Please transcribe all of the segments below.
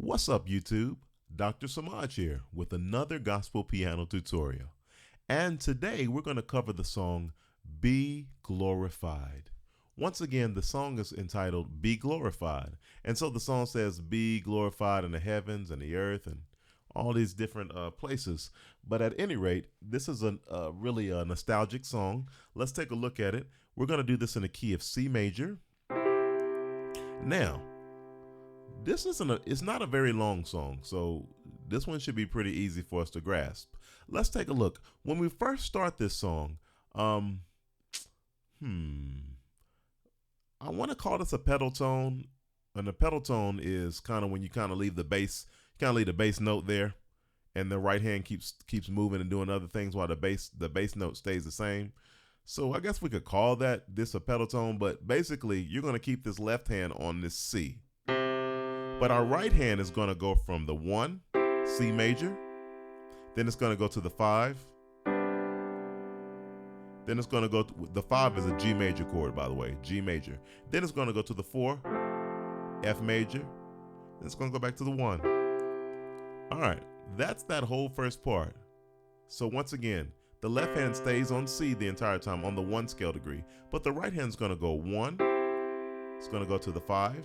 What's up, YouTube? Dr. Samaj here with another gospel piano tutorial. And today we're going to cover the song Be Glorified. Once again, the song is entitled Be Glorified. And so the song says, Be glorified in the heavens and the earth and all these different places. But at any rate, this is really a nostalgic song. Let's take a look at it. We're going to do this in the key of C major. Now, it's not a very long song, so this one should be pretty easy for us to grasp. Let's take a look. When we first start this song, I want to call this a pedal tone, and the pedal tone is kind of when you kind of leave the bass, note there, and the right hand keeps moving and doing other things while the bass note stays the same. So I guess we could call this a pedal tone, but basically you're going to keep this left hand on this C. But our right hand is going to go from the 1, C major, then it's going to go to the 5, then it's going to go, the 5 is a G major chord, by the way, G major. Then it's going to go to the 4, F major, then it's going to go back to the 1. All right, that's that whole first part. So once again, the left hand stays on C the entire time on the 1 scale degree, but the right hand is going to go 1, it's going to go to the 5,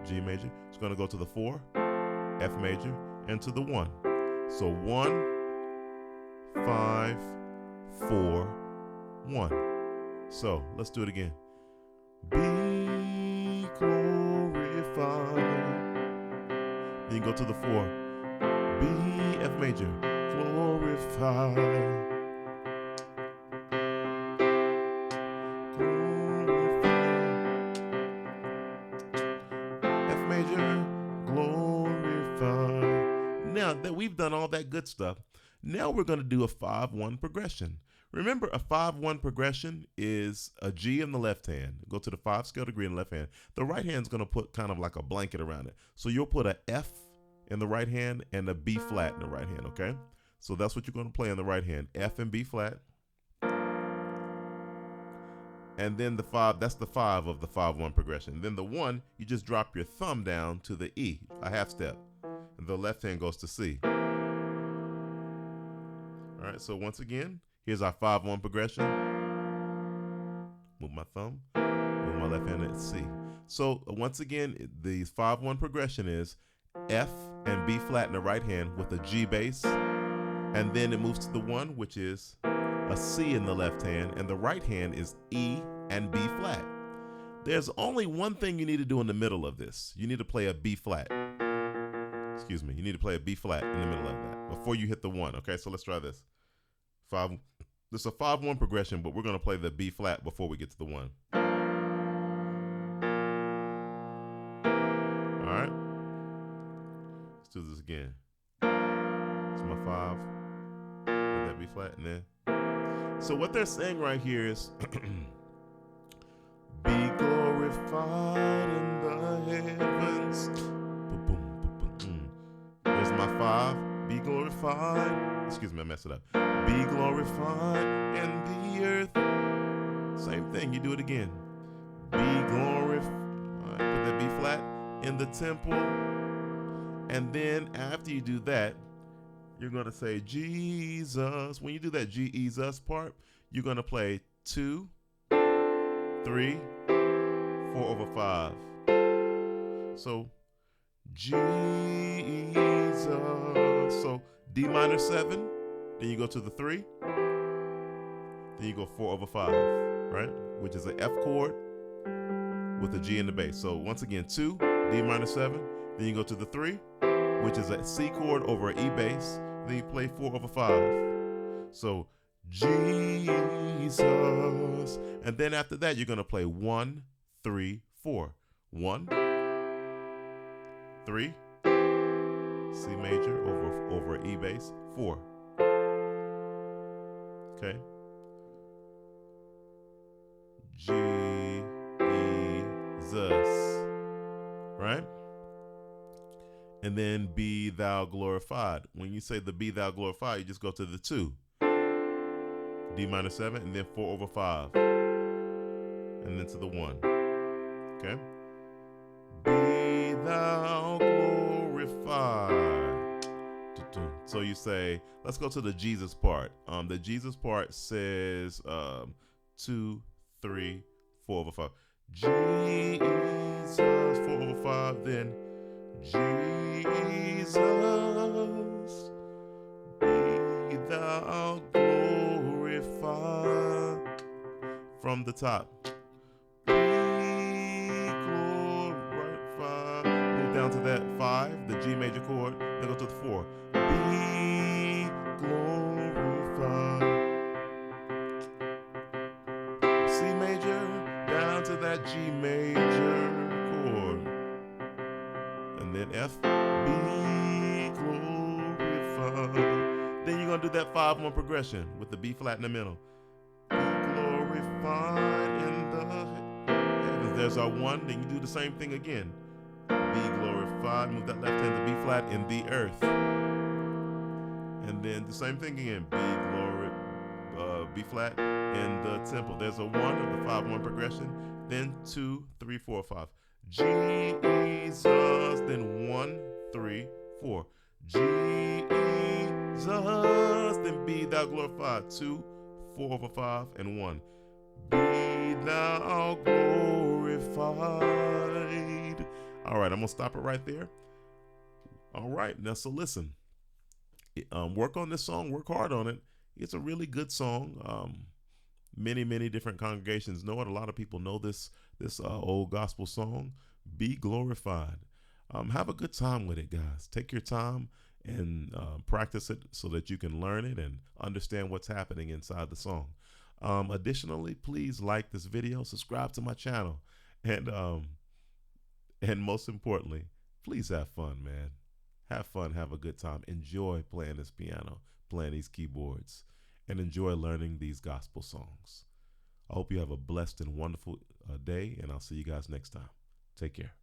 G major, it's going to go to the 4, F major, and to the 1. So 1, 5, 4, 1. So let's do it again. Be glorified. Then you go to the 4, B, F major, glorified. Glorified. Now that we've done all that good stuff, now we're going to do a 5-1 progression. Remember, a 5-1 progression is a G in the left hand. Go to the 5 scale degree in the left hand. The right hand is going to put kind of like a blanket around it. So you'll put a F in the right hand and a B flat in the right hand, okay? So that's what you're going to play in the right hand, F and B flat. And then the 5, that's the 5 of the 5-1 progression. Then the 1, you just drop your thumb down to the E, a half step. And the left hand goes to C. All right, so once again, here's our 5-1 progression. Move my thumb, move my left hand at C. So once again, the 5-1 progression is F and B flat in the right hand with a G bass. And then it moves to the 1, which is a C in the left hand, and the right hand is E and B flat. There's only one thing you need to do in the middle of this. You need to play a B flat. Excuse me, you need to play a B flat in the middle of that before you hit the 1. Okay, so let's try this. This is a 5-1 progression, but we're going to play the B flat before we get to the 1. All right, let's do this again. It's my 5. Let that B flat, and then. So what they're saying right here is, be glorified in the heavens. There's my 5. Be glorified. Excuse me, I messed it up. Be glorified in the earth. Same thing, you do it again. Be glorified. Put that B flat in the temple. And then after you do that, you're going to say Jesus. When you do that Jesus part, you're going to play 2, 3, 4 over 5. So Jesus. So D minor 7, then you go to the 3, then you go 4 over 5, right? Which is an F chord with a G in the bass. So once again, 2, D minor 7, then you go to the 3, which is a C chord over an E bass, then you play 4 over 5. So Jesus. And then after that, you're going to play 1, 3, 4. 1, 3, C major over E bass, 4. Okay. Jesus. Right? And then be thou glorified. When you say the be thou glorified, you just go to the 2. D minor 7, and then 4 over 5. And then to the 1. Okay? Be thou glorified. So you say, let's go to the Jesus part. The Jesus part says 2, 3, 4 over 5. Jesus, 4 over 5. Then Jesus, be thou glorified. From the top. Be glorified. Move down to that 5, the G major chord. Then go to the 4. Be glorified. C major down to that G major chord. And then F. Be glorified. Then you're going to do that 5-1 progression with the B flat in the middle. Be glorified in the heavens. There's our 1. Then you do the same thing again. Be glorified. Move that left hand to B flat in the earth. And then the same thing again. B flat in the temple. There's a 1 of the 5-1 progression. Then 2, 3, 4, 5. Jesus. Then 1, 3, 4. Jesus. Then be thou glorified. 2, 4 over 5, and 1. Be thou glorified. All right, I'm gonna stop it right there. All right, now so listen. Work on this song. Work hard on it. It's a really good song. Many different congregations know it. A lot of people know this old gospel song. Be glorified. Have a good time with it, guys. Take your time and practice it so that you can learn it and understand what's happening inside the song. Additionally, please like this video, subscribe to my channel, and most importantly, please have fun, man. Have fun, have a good time. Enjoy playing this piano, playing these keyboards, and enjoy learning these gospel songs. I hope you have a blessed and wonderful day, and I'll see you guys next time. Take care.